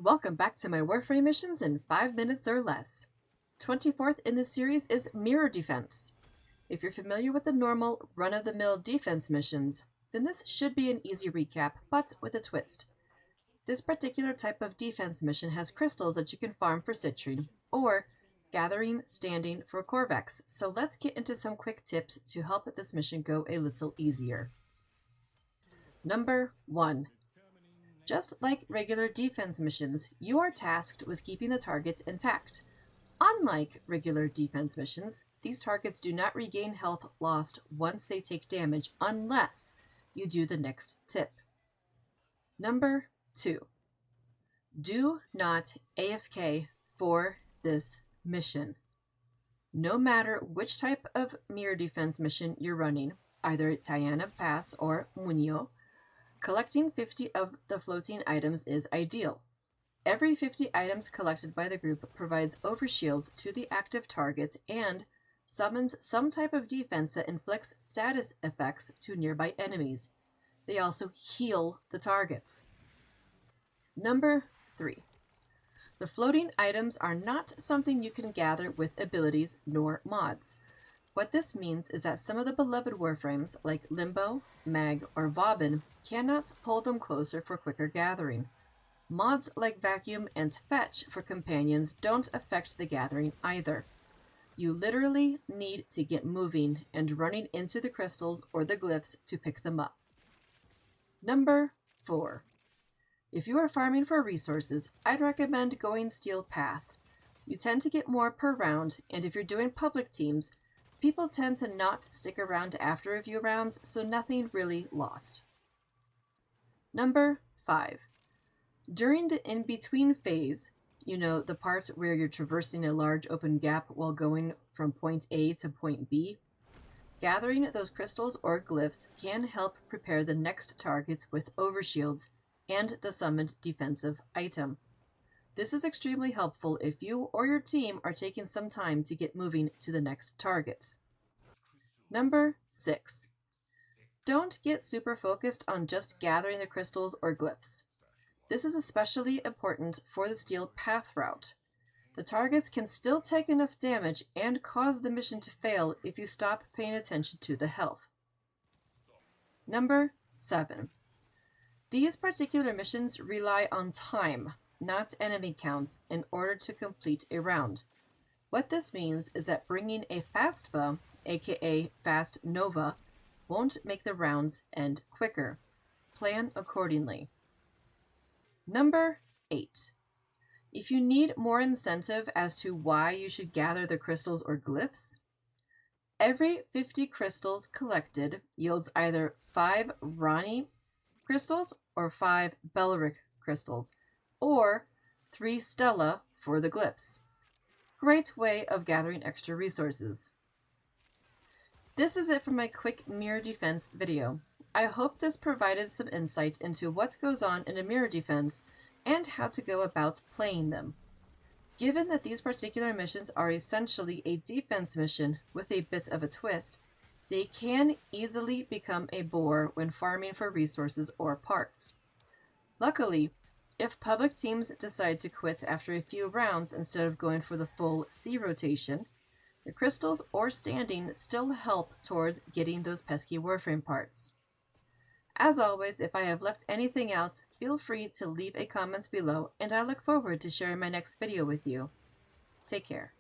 Welcome back to my Warframe missions in 5 minutes or less. 24th in this series is Mirror Defense. If you're familiar with the normal run-of-the-mill defense missions, then this should be an easy recap, but with a twist. This particular type of defense mission has crystals that you can farm for citrine, or gathering standing for Corvex, so let's get into some quick tips to help this mission go a little easier. Number 1. Just like regular defense missions, you are tasked with keeping the targets intact. Unlike regular defense missions, these targets do not regain health lost once they take damage unless you do the next tip. Number 2. Do not AFK for this mission. No matter which type of mirror defense mission you're running, either Tiana Pass or Munio, collecting 50 of the floating items is ideal. Every 50 items collected by the group provides overshields to the active target and summons some type of defense that inflicts status effects to nearby enemies. They also heal the targets. Number 3. The floating items are not something you can gather with abilities nor mods. What this means is that some of the beloved Warframes, like Limbo, Mag, or Vauban, cannot pull them closer for quicker gathering. Mods like Vacuum and Fetch for companions don't affect the gathering either. You literally need to get moving and running into the crystals or the glyphs to pick them up. Number 4. If you are farming for resources, I'd recommend going Steel Path. You tend to get more per round, and if you're doing public teams, people tend to not stick around after a few rounds, so nothing really lost. Number 5. During the in-between phase, the part where you're traversing a large open gap while going from point A to point B, gathering those crystals or glyphs can help prepare the next target with overshields and the summoned defensive item. This is extremely helpful if you or your team are taking some time to get moving to the next target. Number 6. Don't get super focused on just gathering the crystals or glyphs. This is especially important for the Steel Path route. The targets can still take enough damage and cause the mission to fail if you stop paying attention to the health. Number 7. These particular missions rely on time, not enemy counts, in order to complete a round. What this means is that bringing a Fastva, aka Fast Nova, won't make the rounds end quicker. Plan accordingly. Number 8. If you need more incentive as to why you should gather the crystals or glyphs, every 50 crystals collected yields either 5 Rani crystals or 5 Beleric crystals, or 3 Stella for the glyphs. Great way of gathering extra resources. This is it for my quick mirror defense video. I hope this provided some insight into what goes on in a mirror defense and how to go about playing them. Given that these particular missions are essentially a defense mission with a bit of a twist, they can easily become a bore when farming for resources or parts. Luckily, if public teams decide to quit after a few rounds instead of going for the full C rotation, the crystals or standing still help towards getting those pesky Warframe parts. As always, if I have left anything else, feel free to leave a comment below, and I look forward to sharing my next video with you. Take care.